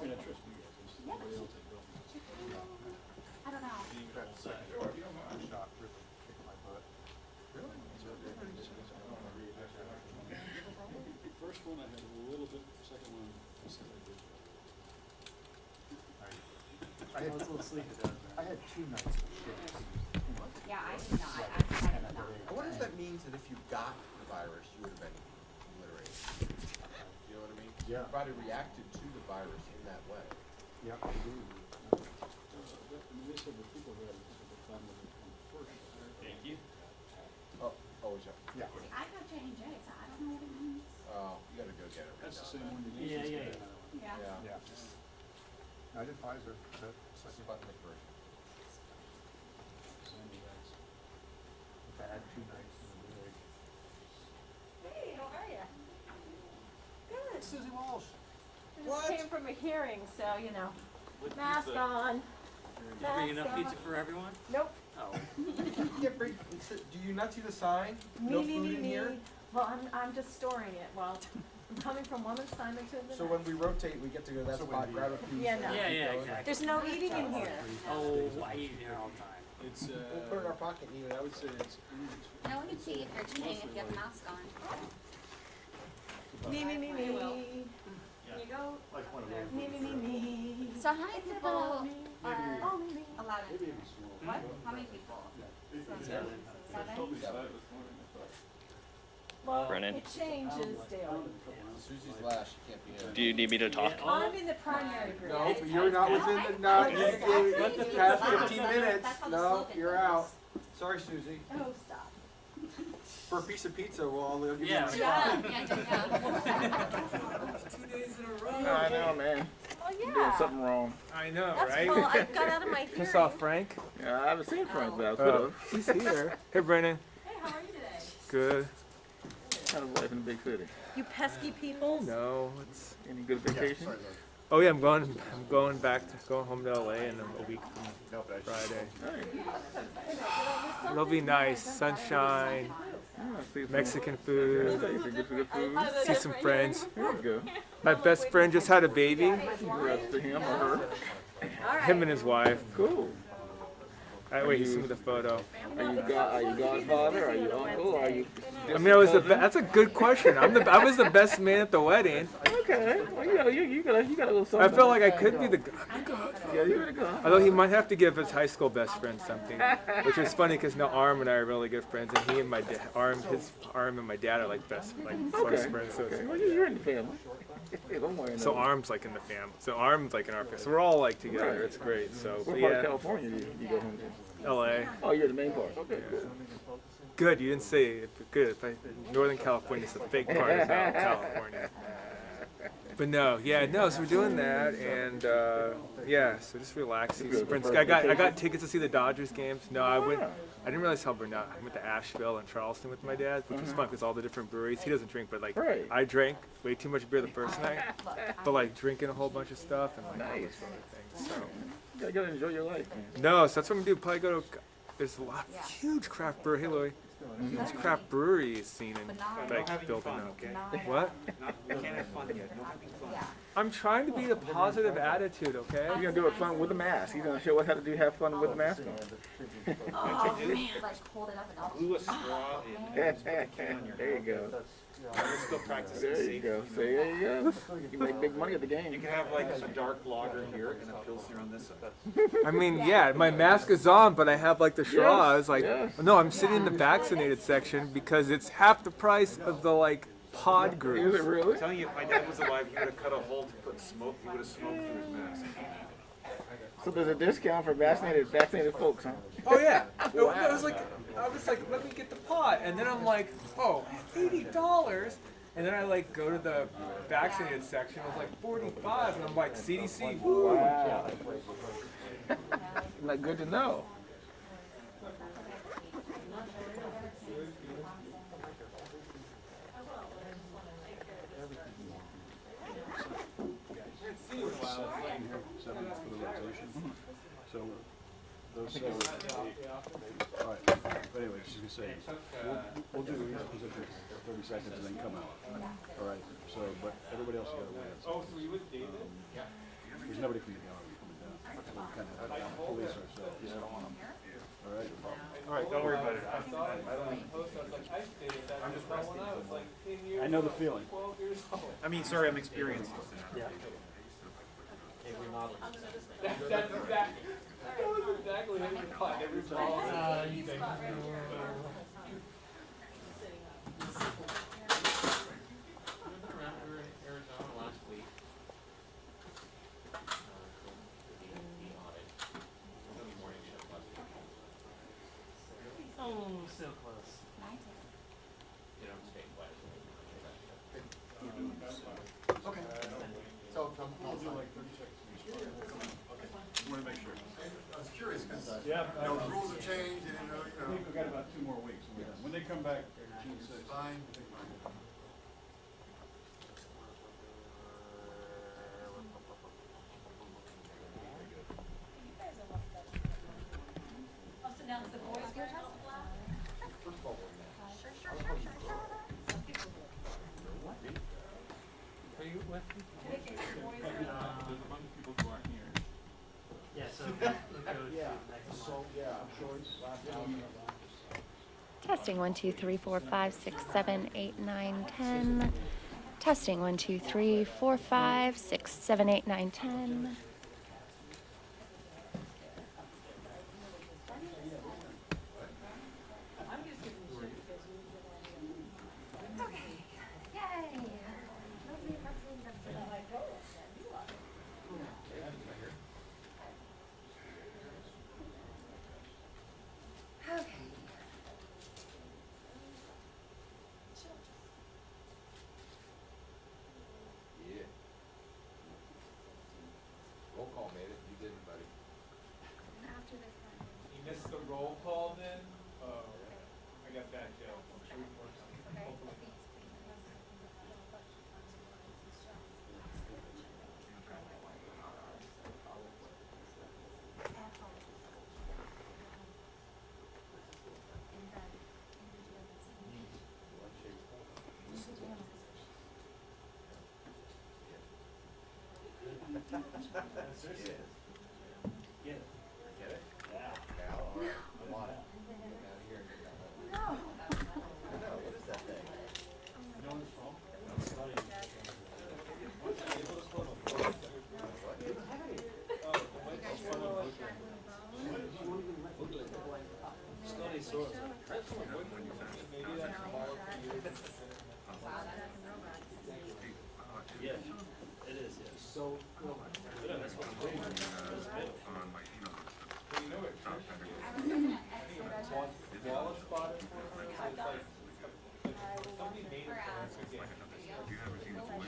mean, I trust you guys. Yeah. Everybody else I don't. I don't know. Sure, if you don't mind. Shot really kicked my butt. Really? First one I had a little bit, second one I said I did. I had a little sleepy. I had 2 nights of shit. Yeah, I did not. I did not. I wonder if that means that if you got the virus, you would have been obliterated. You know what I mean? Yeah. You probably reacted to the virus in that way. Yeah, I do. They said the people who had the family first. Thank you. Oh, yeah. Yeah. See, I got J&J, so I don't know what it means. Oh, you gotta go get it. That's the same one you Yeah, used. yeah, Yeah. Yeah. I did Pfizer. But Sputnik version. I had 2 nights in the week. Hey, how are you? Good. Susie Walsh. I just came from a hearing, so, you know, mask on. You bring enough pizza for everyone? Nope. Oh. Do you not see the sign? No food in here? Well, I'm just storing it. Well, I'm coming from one assignment to the So next. when we rotate, we get to go to that So spot, when grab a piece. Yeah, no. Yeah, yeah, exactly. There's no eating in here. Oh, I eat here all the time. It's, We'll put it in our pocket and eat it. I would say it's. No one can see if you're cheating if you have a mask on. Me. Can you go? Like one of Me. So how many It's people about me. are Only me. allowed in? Maybe it's small. What? How many people? Seven? Well, Brennan. it changes daily. Susie's last, she can't be in. Do you need me to talk? I'm in the primary group. No, but you're not within the, no, you past 15 minutes. That's how the No, slogan you're goes. out. Sorry, Susie. Oh, stop. For a piece of pizza, we'll all give you Yeah. one. Yeah, yeah. 2 days in a row. I know, man. Oh, yeah. Something wrong. I know, That's well, I got out of my hearing. Piss off Frank. Yeah, I haven't seen Frank, but I could Oh, have. he's here. Hey, Brennan. Hey, how are you today? Good. Kind of life in the big city. You pesky people. No, it's. Any good vacation? Oh yeah, I'm going home to LA in a week from Friday. Hey. It'll be nice, sunshine, Yeah, see some, Mexican food, yeah, some good food. see some friends. There you go. My best friend just had a baby. Congrats to him or her. Him and his wife. Cool. Wait, he's in the photo. Are you godfather? Are you uncle? Are you? I mean, that's a good question. I was the best man at the wedding. Okay. Well, you got a little I something. felt like I could be the. Yeah, you gotta go. Although he might have to give his high school best friend something, which is funny because now Arm and I are really good friends, and he and my his Arm and my dad are like close friends. So, Okay. Well, you're in the family. Don't worry. so Arm's like in the family. So Arm's like in our family. So we're all like together. Right. It's great. So What but part of yeah, California do you go home to? LA. Oh, you're the main part. Okay, cool. Good. You didn't say it. Good. Northern California is the fake part of California. But no, yeah, no. So we're doing that, and yeah. So just relaxing. I got tickets to see the Dodgers games. No, I didn't realize how burned out. I went to Asheville and Charleston with my dad, which was fun because all the different breweries. He doesn't drink, but like Right. I drank way too much beer the first night, but like drinking a whole bunch of stuff and like all Nice. those other things. So You gotta enjoy your life, man. no, so that's what I'm gonna do. Probably go to. There's a lot huge craft brewery. Hey, Louie. Huge craft brewery scene in like building up. What? We can't have fun yet. No having fun. I'm trying to be the positive attitude, okay? You're gonna do it fun with a mask. He's gonna show us how to have fun with the mask on. Oh, man. Like, hold it up and all. Glue a straw in. There you go. Let's go practice it There you safe. go. See, there you go. You make big money at the You game. can have like a dark lager here and a pilsner on this side. I mean, yeah, my mask is on, but I have like the straw. I was like, yes. no, I'm sitting in the vaccinated section because it's half the price of the like pod Is it group. really? I'm telling you, if my dad was alive, he would have cut a hole to put smoke. He would have smoked through his mask. So there's a discount for vaccinated folks, huh? Oh yeah, I was like, let me get the pod, and then I'm like, oh, $80. And then I like go to the vaccinated section. It was like 45, and I'm like, CDC. Woo. Wow. Not good to know. For the rotation. So those 7, 8. All right. But anyway, just gonna say, we'll do these positions 30 seconds and then come out. All right. So, but everybody else got to wait. Oh, so you with David? There's nobody from the gallery coming down. So we kind of have to police ourselves. All right. All right, don't worry about it. I know the feeling. I mean, sorry, I'm experienced. Yeah. Oh, so close. Okay. So, I'll do like 30 seconds. I want to make sure. I was curious because Yeah. the rules have changed and I think we've got about 2 more weeks. When they come back, June it's 6th. fine. Also now it's the boys' beer test? Are you with me? There's a bunch of people who aren't here. Yeah, so we'll go to next. Testing 1 2 3 4 5 6 7 8 9 10. Testing 1 2 3 4 5 6 7 8 9 10. Yay! Okay. Yeah. Roll call made it. You didn't, buddy. After this one. You missed the roll call then? Oh, I got that joke. I'm sure it works. Hopefully. Get it? Get it? Yeah. Cal, all right. I'm on it. Get out of here and get down there. No. I know, what is that thing? You know when it's from? Study source. Yeah, it is, yes. So, yeah, that's what's going on. You know it. Wallace bought it for her. It's like, somebody made it for us again.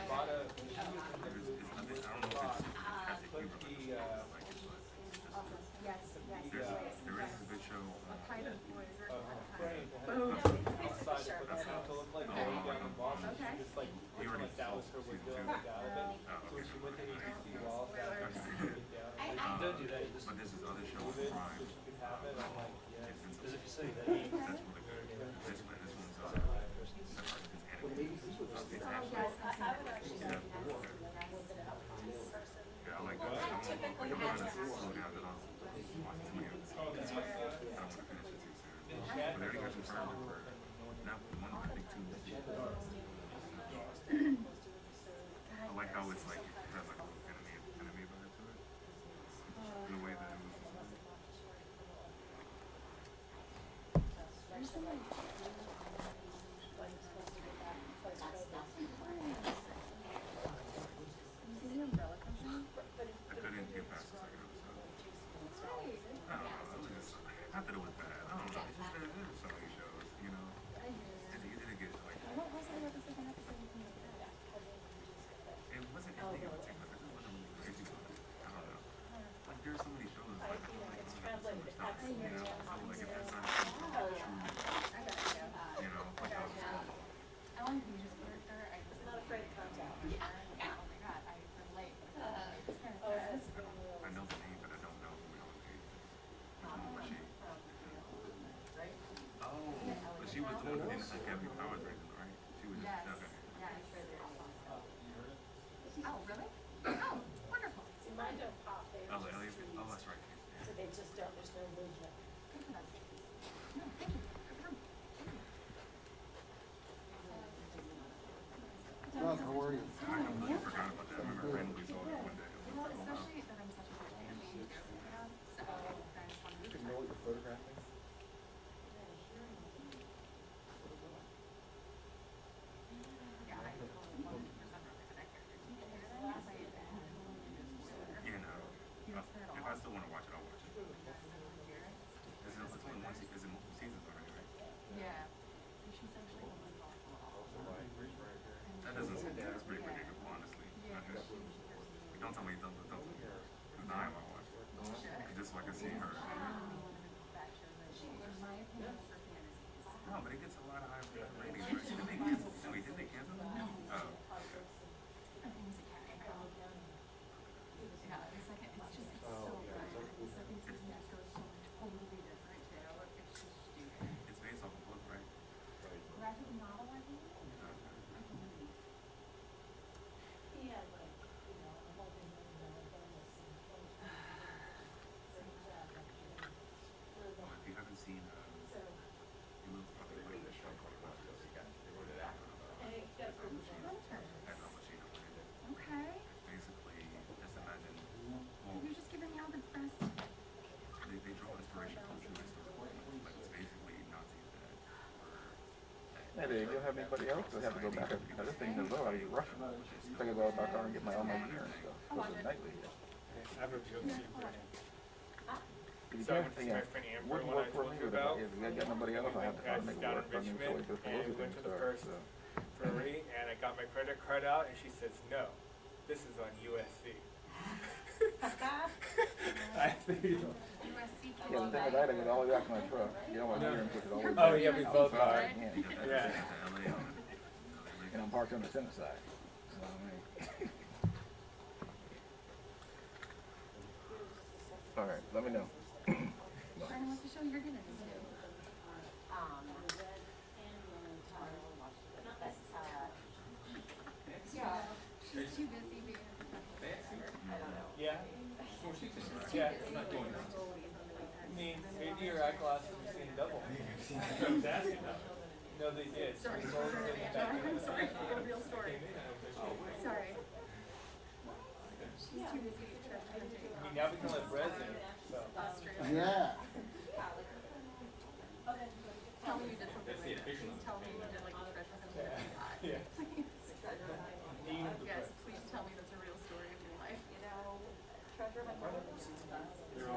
Bought a, she was in the spot. Put the, frame outside to put the sound to look like going down the bottom. She just like, like that was her way of out of it. So when she went to ABC Wallace, after she took it down, and Don't do that, you just move it so she could have it. I'm like, yeah. because if you say that, you I like how it's like it has like a little enemy vibe to it. In the way that it was. I couldn't get past the second episode. I don't know. It was just, not that it was bad. I don't know. It's just there are so many shows, you know. It didn't get like. What was it about the second episode? It wasn't anything in particular. I just wasn't really crazy about it. I don't know. Like there's so many shows like it's translated to accent, you know. So like if that's not true, you know, like I was I wanted to just work her. I was not afraid of contact. Yeah. Oh my god, I relate. It's kind of sad. I know the name, but I don't know who it was. Who was she? Oh, but she was the one who didn't have your powers right, right? She was just okay. Yeah, I'm sure there is. Oh, really? Oh, wonderful. Oh, that's right. So they just don't, there's no movement. John, how are you? I completely forgot about that. I remember randomly saw it one day. Well, especially that I'm such a good fan of being here, so I just wanted You to can know what you're photographing? yeah, I totally 100% remember that character. Do you hear that? Yes, I did. Yeah, no. If I still want to watch it, I'll watch it. It's only one season. Is it multiple seasons already, right? Yeah. So she's actually the one going for all of them. That doesn't seem that's pretty predictable, honestly. Yeah, Okay. Don't tell me don't tell me. Because now I want to watch it. Just so I can see her. No, but it gets a lot of high ratings, right? Did they cancel? Did they cancel it? Oh, okay. Yeah, the second, it's just, it's so good. The second season just goes so totally different too. It's just stupid. It's based off a book, right? Graphic novel, I think? He had like, you know, a multi-million-dollar bonus and so he got like, Oh, if you haven't seen, so, you will probably like this show called and it got pretty Okay. basically, just imagine, well, You're just giving me all the best. they draw inspiration from true historical people. Like, it's basically Nazis that were... Hey, Dave, you have anybody else? I have to go back. This thing is low. I was rushing. I gotta go out my car and get all my gear and stuff. What's the nightly? I've reviewed the Super. You So I can't went to see think my friend Amber wouldn't when I work for told me, you but about. if you got nobody else, I have to Guys make it down work in for me to wait for the Richmond, Pelosi and thing we to went to the start. first So. brewery, and I got my credit card out, and she says, no, this is on USC. I think, USC Yeah, the thing is, I had to get all the way back to my truck, get all my gear and push it all the way oh back yeah, we both are. outside again. Yeah. And I'm parked on the center side. You know what I mean? All right, let me know. Brian, what's the show you're gonna do? She's too busy being a professional. Yeah? Yeah. I mean, maybe your eyeglasses are seeing double. No, they did. Sorry, We both did it back in I'm the- sorry, a real story. Sorry. She's too busy treasure hunting. I mean, now we can let Brez in, so. Australia. Yeah. Tell me you did something like that. Please tell me you did like a treasure hunting that you got. Yeah. Please. Yes, please tell me that's a real story of your life. You know, treasure hunting. There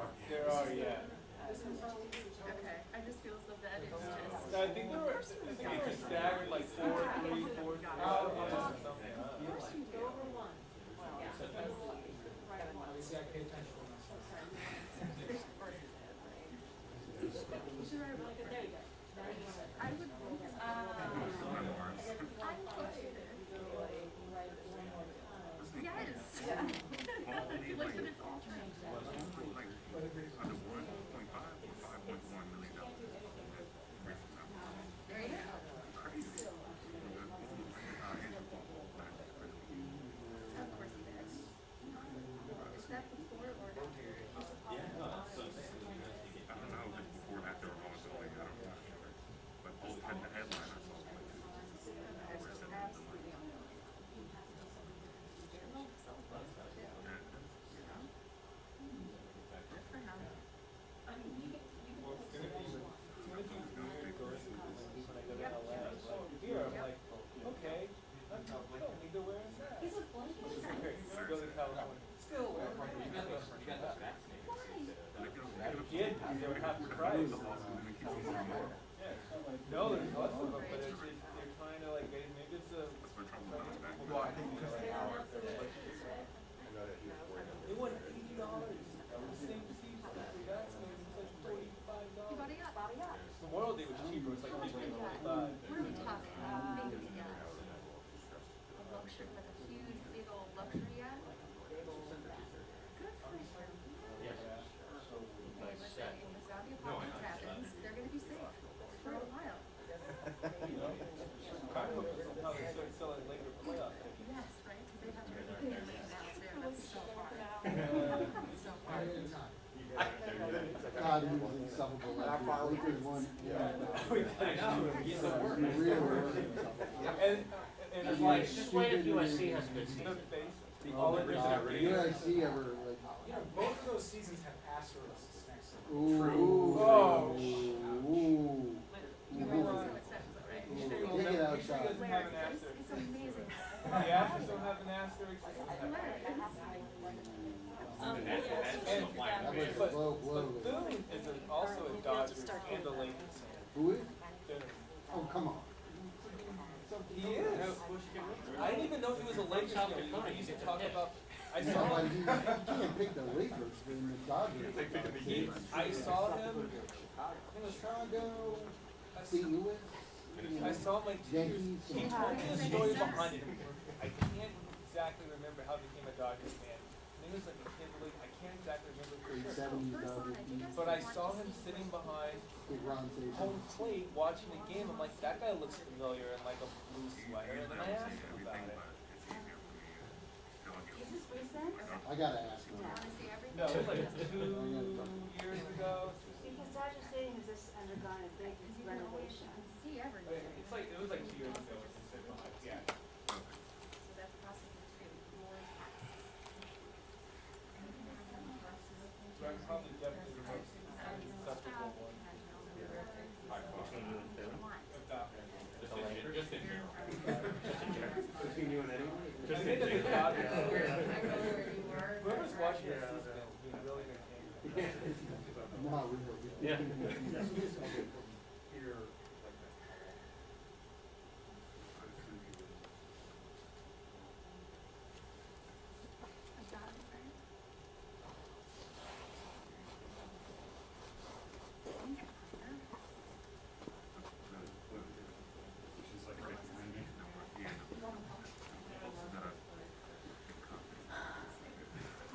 are, yeah. Okay, I just feel as though that is just. I think they were staggered like 4, 3, 4, 5, or something. I would, yes. You like that it's alternate. Like, under 1.5 or $5.1 million. There you go. Crazy. Of course he did. Is that before or after? I don't know if it's before or after or ongoing. I don't know. But just the headline I saw was like, where is it? Here, I'm like, okay, I don't need to wear that. He's a go to California. Still wear it. Kid, they were half the price. No, there's less of them, but it's just, they're trying to like, maybe it's a. Well, I think because of the hour. They want $80. The same seats that we got, so it's like $45. Body up. Memorial Day was cheaper, it was like $50 or $45. What are we talking? Maybe, a luxury, like a huge, big old luxury yacht? Good for him. Okay, listen, when the Saudi apocalypse happens, they're gonna be safe for a while. How they started selling later playoff tickets. Yes. thought he was insufferable. Like the Lakers won. I know, he's the worst. He really was insufferable. And it's Like, like, just wait if USC has a good season. all it is USC ever like. you know, both of those seasons have asterisks next to them. Ooh. Oh, Ooh. You realize what sentence, right? Take it outside. doesn't have an asterisk. It's amazing. The Astros don't have an asterisk. That was low blow. But Boone is also a Dodgers and a Lakers fan. Who is? Boone. Oh, come on. He is. I didn't even know he was a Lakers fan. We used to talk about. I Yeah, saw but him. you can't pick the Lakers for the Dodgers. I saw him. I was trying to go. St. Louis? I saw him like 2 years. Yankees. He told me the story behind it. I can't exactly remember how he became a Dodgers fan. I think it was like a kid league. I can't exactly remember. Late 70s Dodgers. But I saw him sitting behind Big Ron Station. home plate watching the game. I'm like, that guy looks familiar in like a blue sweater. And then I asked him about it. Is this recent? I gotta ask him. Honestly, everything. No, it was like 2 years ago. Because Dodger Stadium has just undergone a big renovation. See everything. It's like, it was like 2 years ago. Yeah. So that's possible too. So I'm probably definitely the most acceptable one. Just in general. Between you and anyone? I think that the Dodgers. Whoever's watching this season, we really entertained. No, we were. Yeah. I got it, right?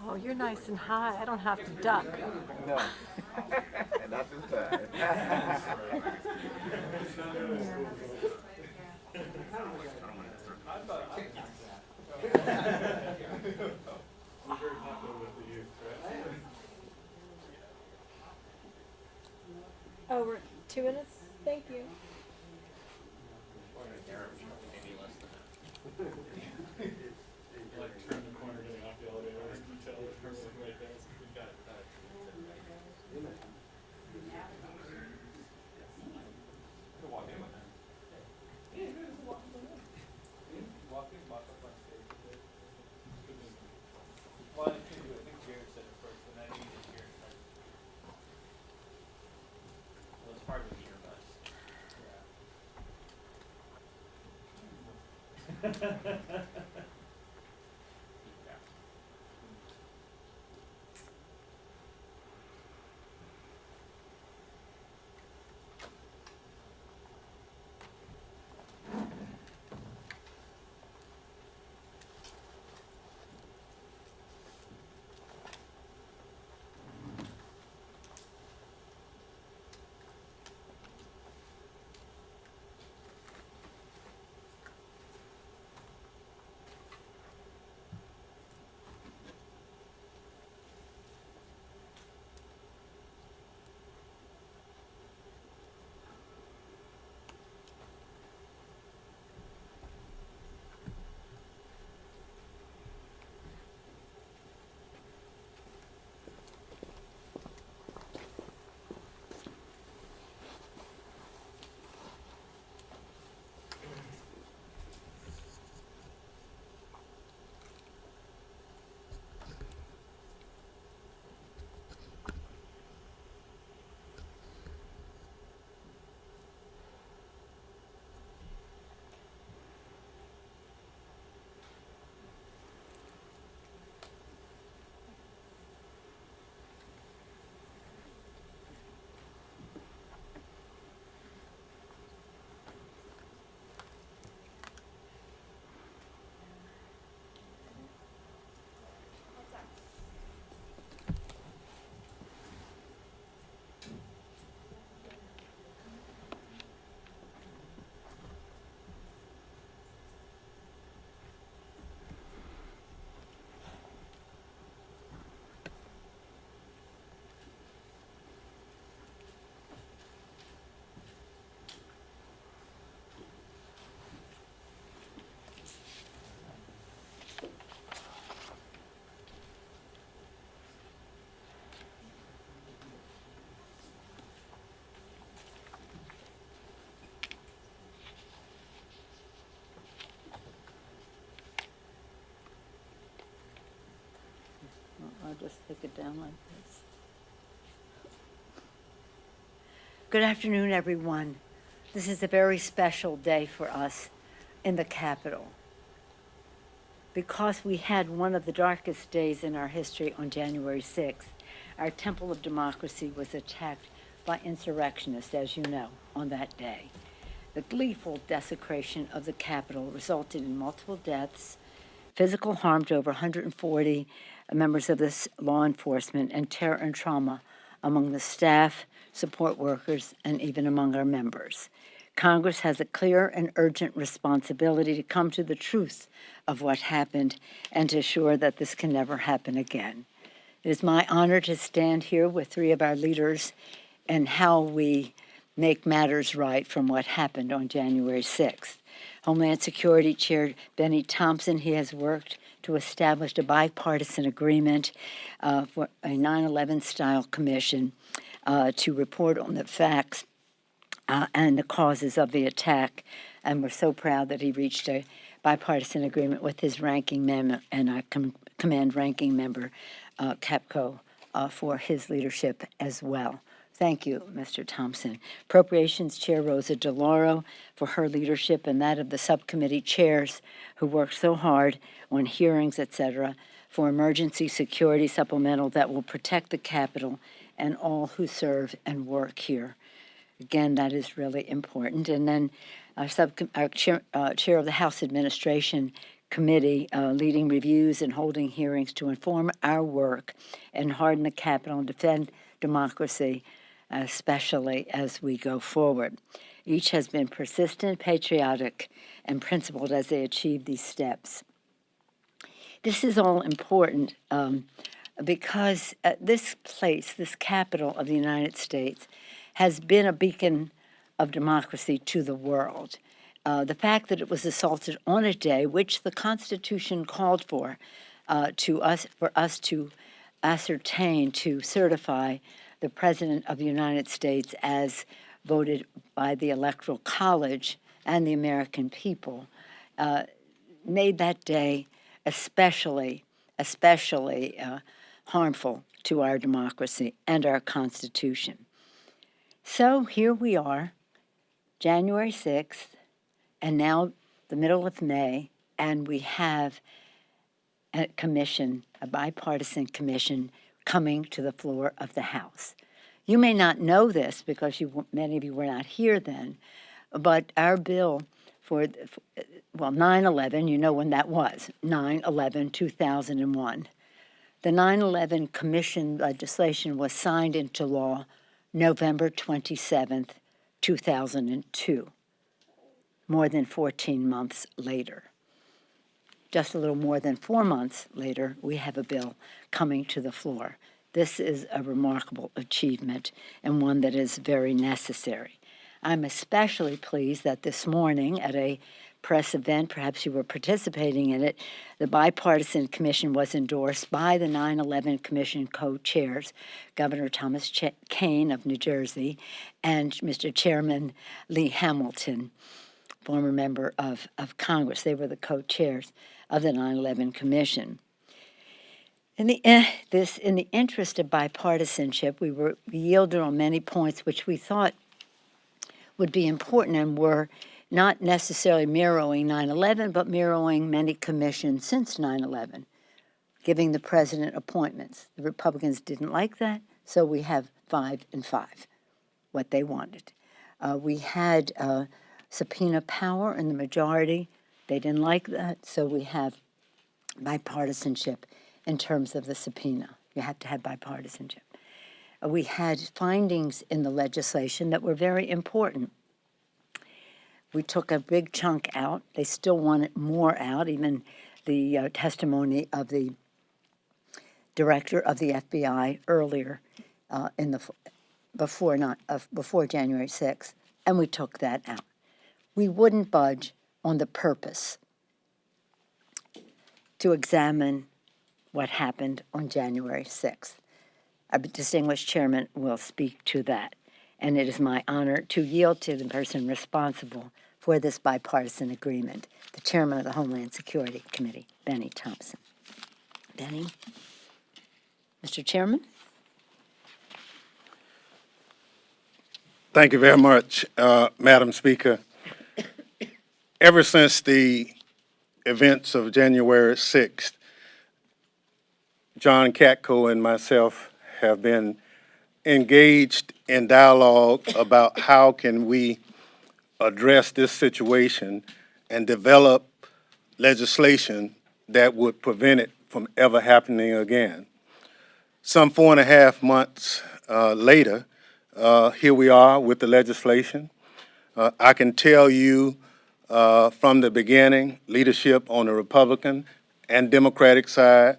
Oh, you're nice and high. I don't have to duck. No. And that's just bad. I thought I We're very popular with the youth, right? Oh, we're 2 minutes? Thank you. Like turn the corner getting off the elevator, you tell the person right there, we got walk in with him. Yeah, you just walk in with him. Walk in, walk up on stage. Well, I couldn't do it. I think Jared said it first, and then you did Jared first. Well, it's hard with earbuds. take it down like this. Good afternoon, everyone. This is a very special day for us in the Capitol because we had one of the darkest days in our history on January 6th. Our temple of democracy was attacked by insurrectionists, as you know, on that day. The gleeful desecration of the Capitol resulted in multiple deaths, physical harm to over 140 members of this law enforcement, and terror and trauma among the staff, support workers, and even among our members. Congress has a clear and urgent responsibility to come to the truth of what happened and to assure that this can never happen again. It is my honor to stand here with three of our leaders and how we make matters right from what happened on January 6th. Homeland Security Chair Bennie Thompson, he has worked to establish a bipartisan agreement for a 9/11 style commission to report on the facts and the causes of the attack. And we're so proud that he reached a bipartisan agreement with his ranking member and our command ranking member, Katko, for his leadership as well. Thank you, Mr. Thompson. Appropriations Chair Rosa DeLauro for her leadership and that of the subcommittee chairs who worked so hard on hearings, etc., for emergency security supplemental that will protect the Capitol and all who serve and work here. Again, that is really important. And then our chair of the House Administration Committee leading reviews and holding hearings to inform our work and harden the Capitol and defend democracy, especially as we go forward. Each has been persistent, patriotic, and principled as they achieve these steps. This is all important because this place, this Capitol of the United States, has been a beacon of democracy to the world. The fact that it was assaulted on a day which the Constitution called for us to ascertain, to certify the President of the United States as voted by the Electoral College and the American people, made that day especially harmful to our democracy and our Constitution. So here we are, January 6th, and now the middle of May, and we have a commission, a bipartisan commission, coming to the floor of the House. You may not know this because many of you were not here then, but our bill for 9/11, you know when that was, 9/11/2001. The 9/11 Commission legislation was signed into law November 27th, 2002, more than 14 months later. Just a little more than 4 months later, we have a bill coming to the floor. This is a remarkable achievement and one that is very necessary. I'm especially pleased that this morning at a press event, perhaps you were participating in it, the bipartisan commission was endorsed by the 9/11 Commission co-chairs, Governor Thomas Kean of New Jersey and Mr. Chairman Lee Hamilton, former member of Congress. They were the co-chairs of the 9/11 Commission. In the interest of bipartisanship, we yielded on many points which we thought would be important and were not necessarily mirroring 9/11, but mirroring many commissions since 9/11, giving the president appointments. The Republicans didn't like that, so we have 5 and 5, what they wanted. We had subpoena power in the majority. They didn't like that, so we have bipartisanship in terms of the subpoena. You have to have bipartisanship. We had findings in the legislation that were very important. We took a big chunk out. They still wanted more out, even the testimony of the director of the FBI earlier before January 6th, and we took that out. We wouldn't budge on the purpose to examine what happened on January 6th. Our distinguished chairman will speak to that, and it is my honor to yield to the person responsible for this bipartisan agreement, the chairman of the Homeland Security Committee, Bennie Thompson. Bennie? Mr. Chairman? Thank you very much, Madam Speaker. Ever since the events of January 6th, John Katko and myself have been engaged in dialogue about how can we address this situation and develop legislation that would prevent it from ever happening again. Some 4.5 months later, here we are with the legislation. I can tell you from the beginning, leadership on the Republican and Democratic side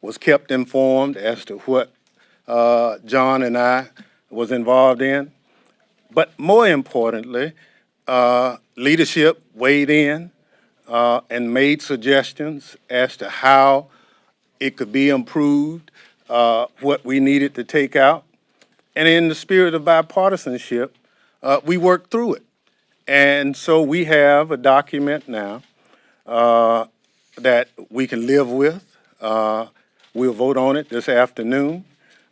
was kept informed as to what John and I was involved in. But more importantly, leadership weighed in and made suggestions as to how it could be improved, what we needed to take out. And in the spirit of bipartisanship, we worked through it. And so we have a document now that we can live with. We'll vote on it this afternoon.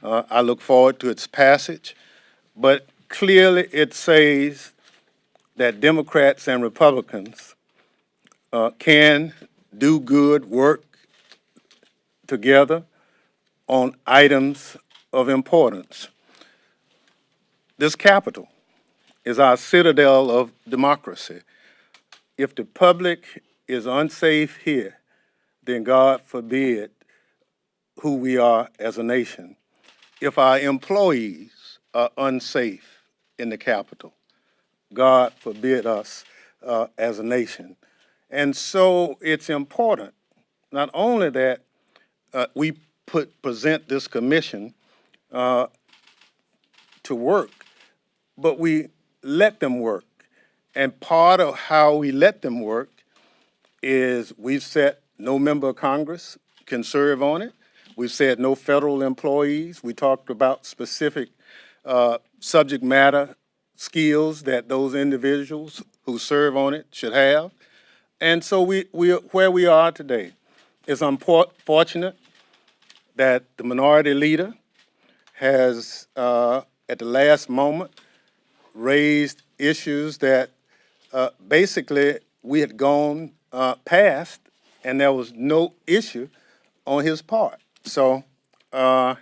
I look forward to its passage. But clearly it says that Democrats and Republicans can do good work together on items of importance. This Capitol is our citadel of democracy. If the public is unsafe here, then God forbid who we are as a nation. If our employees are unsafe in the Capitol, God forbid us as a nation. And so it's important, not only that we present this commission to work, but we let them work. And part of how we let them work is we've said no member of Congress can serve on it. We've said no federal employees. We talked about specific subject matter skills that those individuals who serve on it should have. And so where we are today is unfortunate that the minority leader has, at the last moment, raised issues that basically we had gone past, and there was no issue on his part. So, but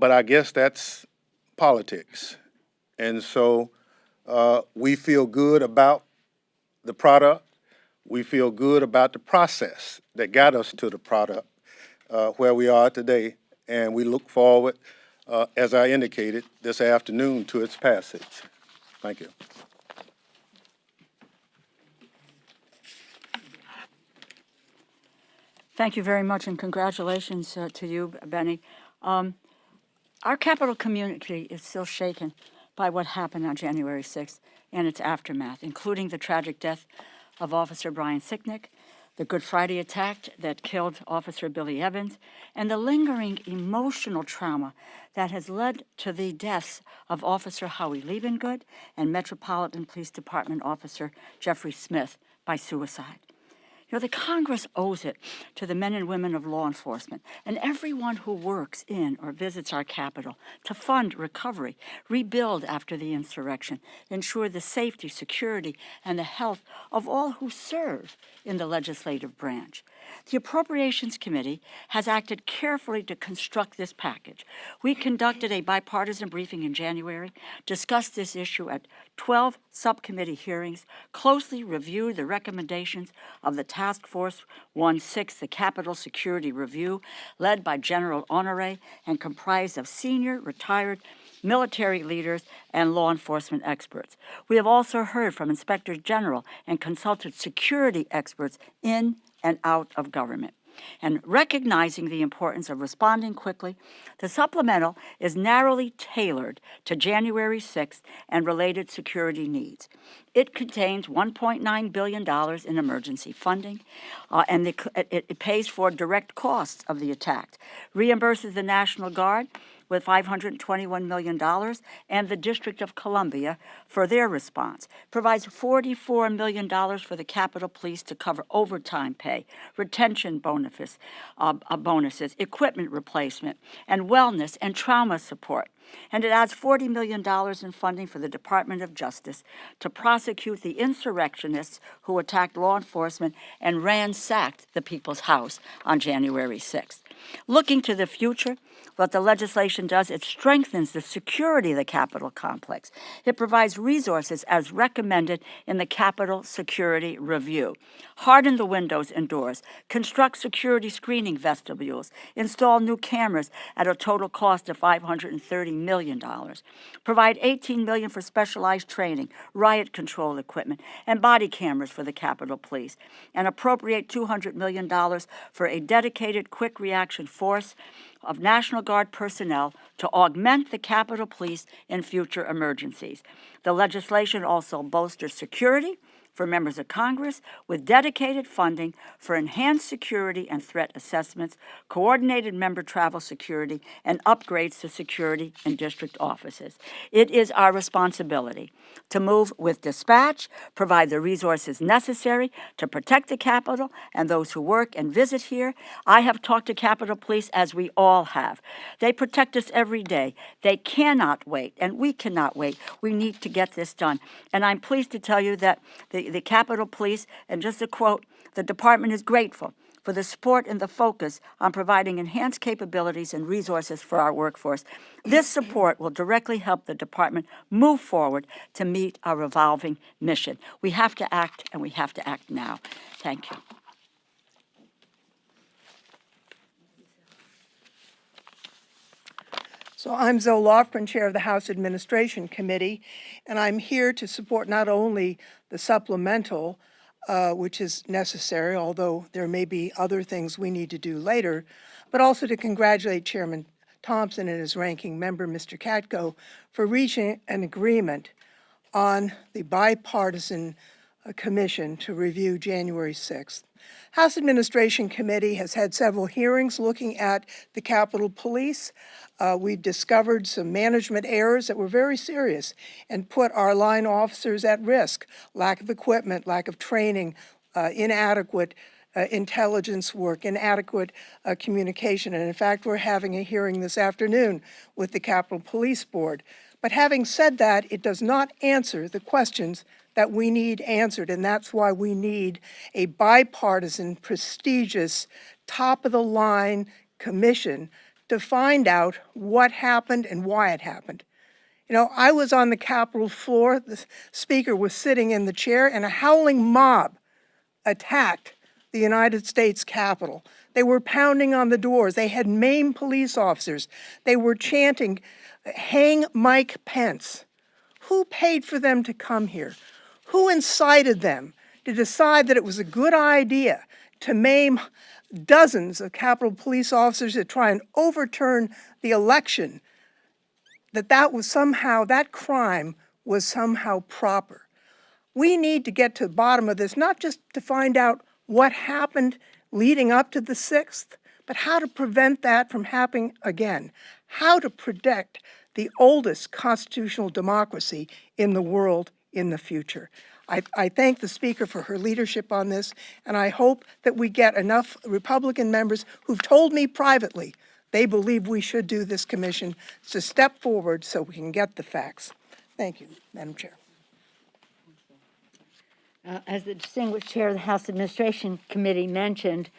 I guess that's politics. And so we feel good about the product. We feel good about the process that got us to the product where we are today. And we look forward, as I indicated, this afternoon to its passage. Thank you. Thank you very much, and congratulations to you, Bennie. Our Capitol community is still shaken by what happened on January 6th and its aftermath, including the tragic death of Officer Brian Sicknick, the Good Friday attack that killed Officer Billy Evans, and the lingering emotional trauma that has led to the deaths of Officer Howie Liebengood and Metropolitan Police Department Officer Jeffrey Smith by suicide. You know, the Congress owes it to the men and women of law enforcement and everyone who works in or visits our Capitol to fund recovery, rebuild after the insurrection, ensure the safety, security, and the health of all who serve in the legislative branch. The Appropriations Committee has acted carefully to construct this package. We conducted a bipartisan briefing in January, discussed this issue at 12 subcommittee hearings, closely reviewed the recommendations of the Task Force 1-6, the Capitol Security Review, led by General Honore and comprised of senior, retired military leaders and law enforcement experts. We have also heard from Inspector General and consulted security experts in and out of government. And recognizing the importance of responding quickly, the supplemental is narrowly tailored to January 6th and related security needs. It contains $1.9 billion in emergency funding, and it pays for direct costs of the attack, reimburses the National Guard with $521 million, and the District of Columbia for their response. Provides $44 million for the Capitol Police to cover overtime pay, retention bonuses, equipment replacement, and wellness and trauma support. And it adds $40 million in funding for the Department of Justice to prosecute the insurrectionists who attacked law enforcement and ransacked the People's House on January 6th. Looking to the future, what the legislation does, it strengthens the security of the Capitol complex. It provides resources as recommended in the Capitol Security Review. Harden the windows and doors, construct security screening vestibules, install new cameras at a total cost of $530 million. Provide $18 million for specialized training, riot control equipment, and body cameras for the Capitol Police. And appropriate $200 million for a dedicated quick reaction force of National Guard personnel to augment the Capitol Police in future emergencies. The legislation also bolsters security for members of Congress with dedicated funding for enhanced security and threat assessments, coordinated member travel security, and upgrades to security in district offices. It is our responsibility to move with dispatch, provide the resources necessary to protect the Capitol and those who work and visit here. I have talked to Capitol Police, as we all have. They protect us every day. They cannot wait, and we cannot wait. We need to get this done. And I'm pleased to tell you that the Capitol Police, and just a quote, the department is grateful for the support and the focus on providing enhanced capabilities and resources for our workforce. This support will directly help the department move forward to meet our evolving mission. We have to act, and we have to act now. Thank you. So I'm Zoe Lofgren, Chair of the House Administration Committee, and I'm here to support not only the supplemental, which is necessary, although there may be other things we need to do later, but also to congratulate Chairman Thompson and his ranking member, Mr. Katko, for reaching an agreement on the bipartisan commission to review January 6th. House Administration Committee has had several hearings looking at the Capitol Police. We've discovered some management errors that were very serious and put our line officers at risk. Lack of equipment, lack of training, inadequate intelligence work, inadequate communication. And in fact, we're having a hearing this afternoon with the Capitol Police Board. But having said that, it does not answer the questions that we need answered, and that's why we need a bipartisan, prestigious, top-of-the-line commission to find out what happened and why it happened. You know, I was on the Capitol floor, the Speaker was sitting in the chair, and a howling mob attacked the United States Capitol. They were pounding on the doors. They had maimed police officers. They were chanting, "Hang Mike Pence." Who paid for them to come here? Who incited them to decide that it was a good idea to maim dozens of Capitol Police officers to try and overturn the election, that was somehow, that crime was somehow proper? We need to get to the bottom of this, not just to find out what happened leading up to the 6th, but how to prevent that from happening again, how to protect the oldest constitutional democracy in the world in the future. I thank the Speaker for her leadership on this, and I hope that we get enough Republican members who've told me privately they believe we should do this commission to step forward so we can get the facts. Thank you, Madam Chair. As the distinguished chair of the House Administration Committee mentioned,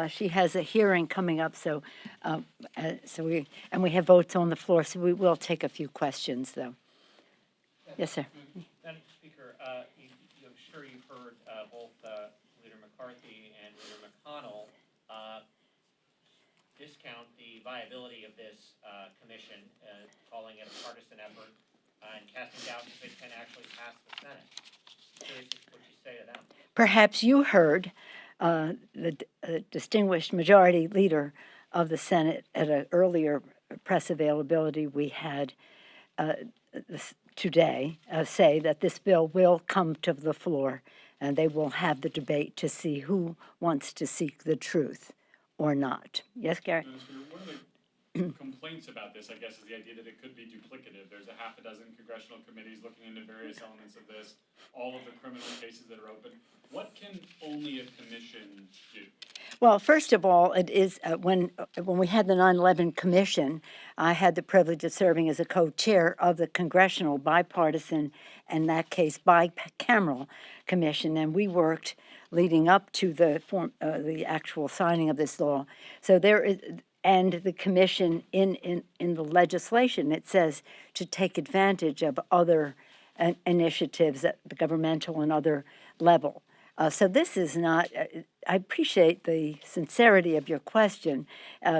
she has a hearing coming up, so we have votes on the floor, so we will take a few questions, though. Yes, sir. Madam Speaker, I'm sure you've heard both Leader McCarthy and Leader McConnell discount the viability of this commission, calling it a partisan effort, and casting doubt if it can actually pass the Senate. Curious what you say to them. Perhaps you heard the distinguished majority leader of the Senate at an earlier press availability we had today say that this bill will come to the floor and they will have the debate to see who wants to seek the truth or not. Yes, Gary? complaints about this, I guess, is the idea that it could be duplicative. There's a half a dozen congressional committees looking into various elements of this, all of the criminal cases that are open. What can only a commission do? Well, first of all, it is when we had the 9/11 Commission, I had the privilege of serving as a co-chair of the congressional bipartisan, in that case, bicameral commission, and we worked leading up to the actual signing of this law. So there is, and the commission in the legislation, it says to take advantage of other initiatives at the governmental and other level. So this is not, I appreciate the sincerity of your question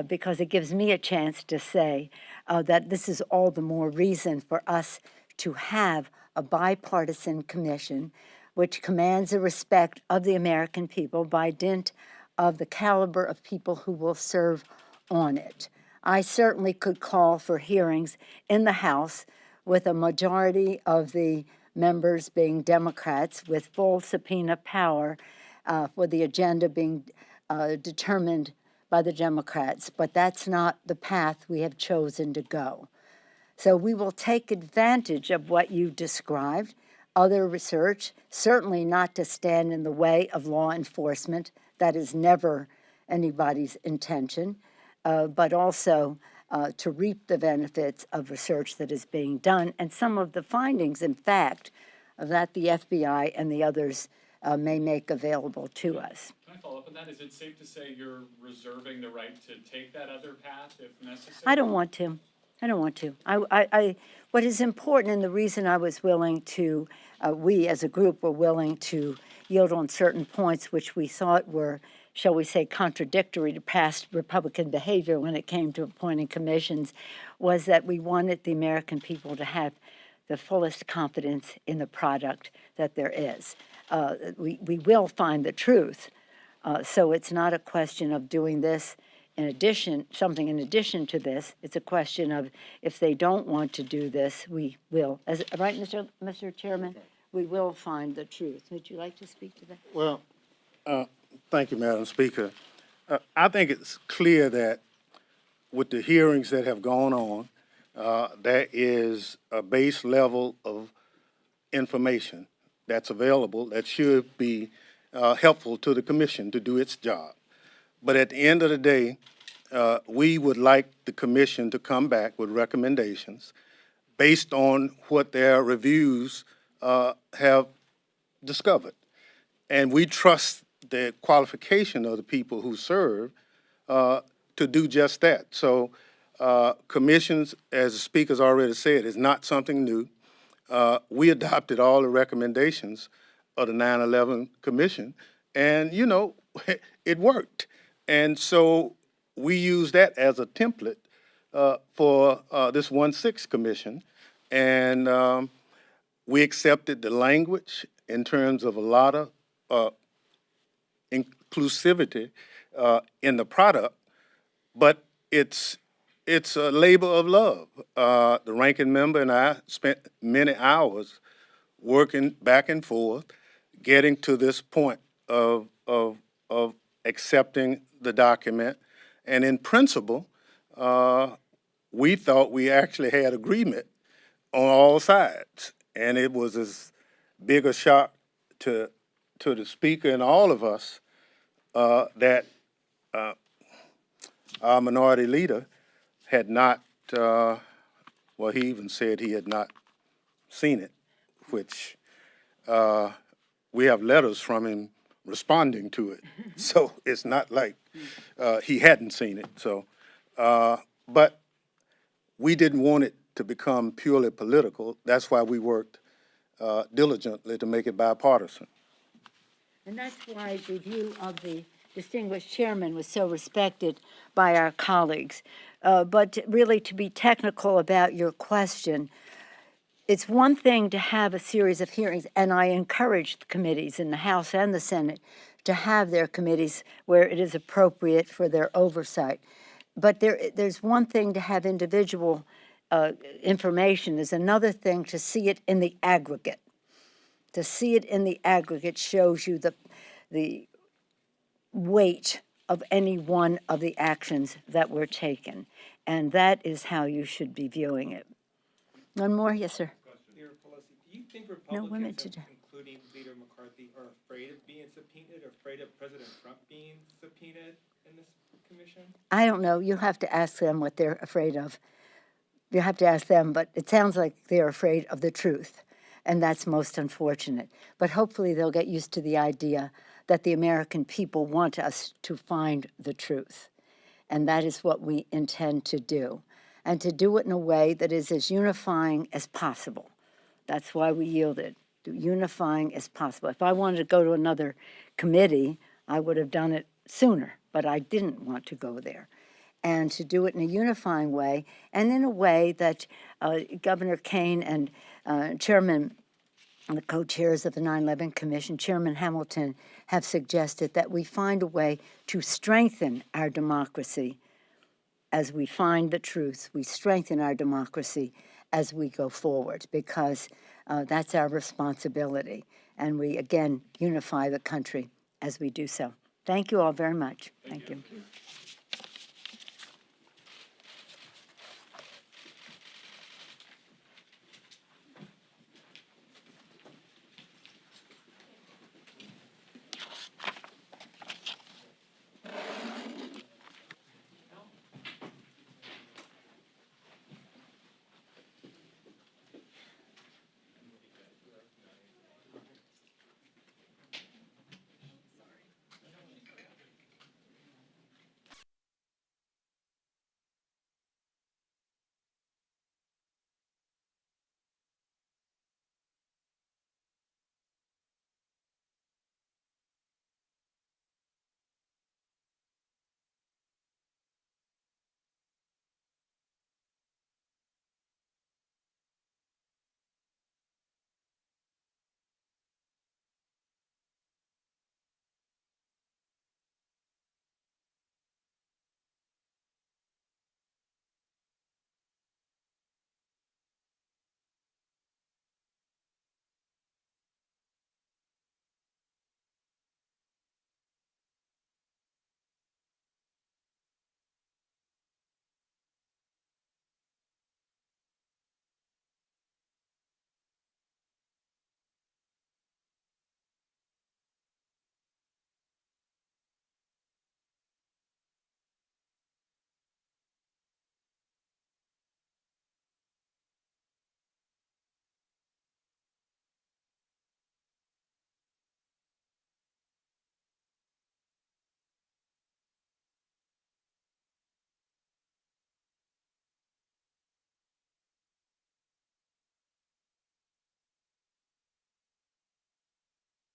because it gives me a chance to say that this is all the more reason for us to have a bipartisan commission which commands the respect of the American people by dint of the caliber of people who will serve on it. I certainly could call for hearings in the House with a majority of the members being Democrats with full subpoena power for the agenda being determined by the Democrats, but that's not the path we have chosen to go. So we will take advantage of what you described, other research, certainly not to stand in the way of law enforcement. That is never anybody's intention, but also to reap the benefits of research that is being done, and some of the findings, in fact, that the FBI and the others may make available to us. Can I follow up on that? Is it safe to say you're reserving the right to take that other path if necessary? I don't want to. What is important, and the reason I was willing to, we as a group were willing to yield on certain points which we thought were, shall we say, contradictory to past Republican behavior when it came to appointing commissions, was that we wanted the American people to have the fullest confidence in the product that there is. We will find the truth. So it's not a question of doing this in addition, something in addition to this. It's a question of if they don't want to do this, we will. Right, Mr. Chairman? We will find the truth. Would you like to speak to that? Well, thank you, Madam Speaker. I think it's clear that with the hearings that have gone on, there is a base level of information that's available that should be helpful to the commission to do its job. But at the end of the day, we would like the commission to come back with recommendations based on what their reviews have discovered. And we trust the qualification of the people who serve to do just that. So commissions, as the speaker's already said, is not something new. We adopted all the recommendations of the 9/11 Commission, and, you know, it worked. And so we use that as a template for this 1/6 Commission, and we accepted the language in terms of a lot of inclusivity in the product, but it's a labor of love. The ranking member and I spent many hours working back and forth, getting to this point of accepting the document. And in principle, we thought we actually had agreement on all sides. And it was as big a shock to the speaker and all of us that our minority leader had not, well, he even said he had not seen it, which we have letters from him responding to it. So it's not like he hadn't seen it. So, but we didn't want it to become purely political. That's why we worked diligently to make it bipartisan. And that's why the view of the distinguished chairman was so respected by our colleagues. But really, to be technical about your question, it's one thing to have a series of hearings, and I encourage the committees in the House and the Senate to have their committees where it is appropriate for their oversight. But there's one thing to have individual information. There's another thing to see it in the aggregate. To see it in the aggregate shows you the weight of any one of the actions that were taken. And that is how you should be viewing it. One more? Yes, sir. Leader Pelosi, do you think No women Republicans, today. including Leader McCarthy, are afraid of being subpoenaed or afraid of President Trump being subpoenaed in this commission? I don't know. You'll have to ask them what they're afraid of. You have to ask them, but it sounds like they're afraid of the truth, and that's most unfortunate. But hopefully they'll get used to the idea that the American people want us to find the truth, and that is what we intend to do, and to do it in a way that is as unifying as possible. That's why we yielded, unifying as possible. If I wanted to go to another committee, I would have done it sooner, but I didn't want to go there. And to do it in a unifying way, and in a way that Governor Kaine and Chairman, the co-chairs of the 9/11 Commission, Chairman Hamilton, have suggested that we find a way to strengthen our democracy as we find the truth. We strengthen our democracy as we go forward, because that's our responsibility. And we, again, unify the country as we do so. Thank you all very much. Thank you.